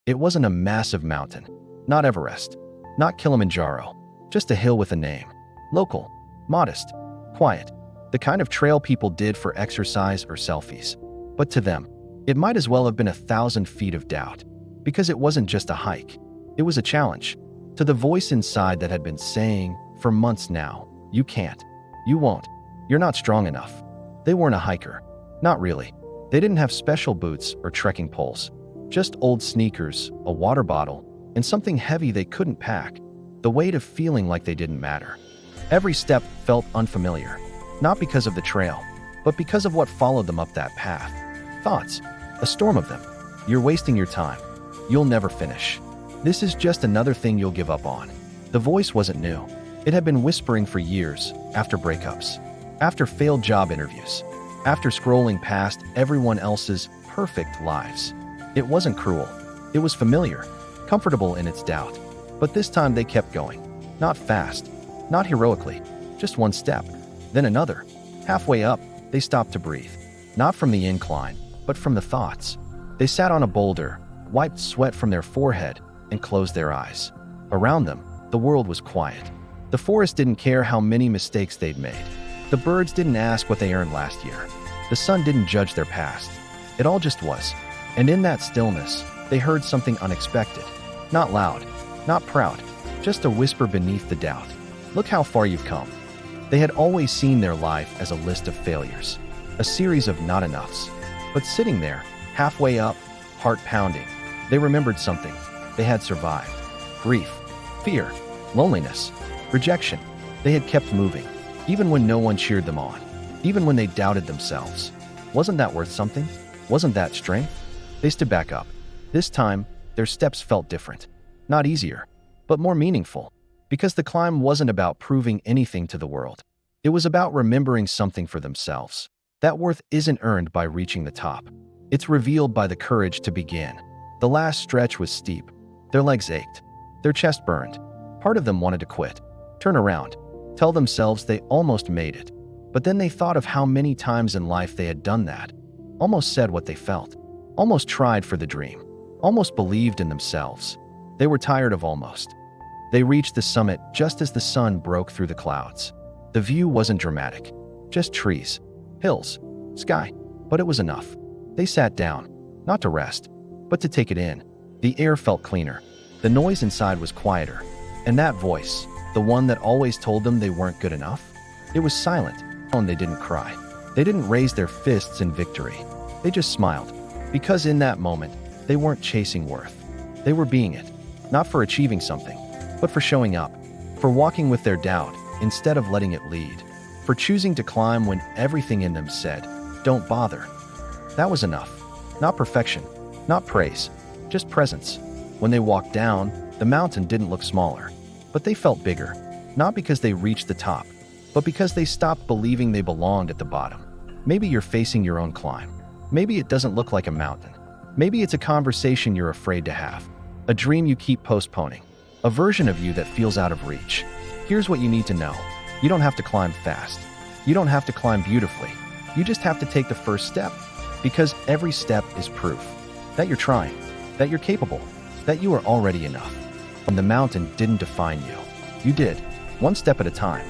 It wasn't a massive mountain. Not Everest. Not Kilimanjaro. Just a hill with a name. Local. Modest. Quiet. The kind of trail people did for exercise or selfies. But to them, it might as well have been 1,000 feet of doubt. Because it wasn't just a hike. It was a challenge. To the voice inside that had been saying, for months now, you can't. You won't. You're not strong enough. They weren't a hiker. Not really. They didn't have special boots or trekking poles. Just old sneakers, a water bottle, and something heavy they couldn't pack. The weight of feeling like they didn't matter. Every step felt unfamiliar. Not because of the trail, but because of what followed them up that path. Thoughts. A storm of them. You're wasting your time. You'll never finish. This is just another thing you'll give up on. The voice wasn't new. It had been whispering for years, after breakups, after failed job interviews, after scrolling past everyone else's perfect lives. It wasn't cruel. It was familiar, comfortable in its doubt. But this time they kept going. Not fast, not heroically, just one step, then another. Halfway up, they stopped to breathe. Not from the incline, but from the thoughts. They sat on a boulder, wiped sweat from their forehead, and closed their eyes. Around them, the world was quiet. The forest didn't care how many mistakes they'd made. The birds didn't ask what they earned last year. The sun didn't judge their past. It all just was. And in that stillness, they heard something unexpected. Not loud, not proud, just a whisper beneath the doubt. Look how far you've come. They had always seen their life as a list of failures, a series of not enoughs. But sitting there, halfway up, heart pounding, they remembered something. They had survived. Grief, fear, loneliness, rejection. They had kept moving, even when no one cheered them on, even when they doubted themselves. Wasn't that worth something? Wasn't that strength? They stood back up. This time, their steps felt different. Not easier, but more meaningful. Because the climb wasn't about proving anything to the world. It was about remembering something for themselves. That worth isn't earned by reaching the top. It's revealed by the courage to begin. The last stretch was steep. Their legs ached. Their chest burned. Part of them wanted to quit, turn around, tell themselves they almost made it. But then they thought of how many times in life they had done that. Almost said what they felt. Almost tried for the dream. Almost believed in themselves. They were tired of almost. They reached the summit just as the sun broke through the clouds. The view wasn't dramatic. Just trees, hills, sky. But it was enough. They sat down, not to rest, but to take it in. The air felt cleaner. The noise inside was quieter. And that voice, the one that always told them they weren't good enough, it was silent. And they didn't cry. They didn't raise their fists in victory. They just smiled. Because in that moment, they weren't chasing worth. They were being it. Not for achieving something, but for showing up. For walking with their doubt instead of letting it lead. For choosing to climb when everything in them said, don't bother. That was enough. Not perfection, not praise, just presence. When they walked down, the mountain didn't look smaller, but they felt bigger. Not because they reached the top, but because they stopped believing they belonged at the bottom. Maybe you're facing your own climb. Maybe it doesn't look like a mountain. Maybe it's a conversation you're afraid to have. A dream you keep postponing. A version of you that feels out of reach. Here's what you need to know. You don't have to climb fast. You don't have to climb beautifully. You just have to take the first step. Because every step is proof that you're trying, that you're capable, that you are already enough. And the mountain didn't define you. You did, one step at a time.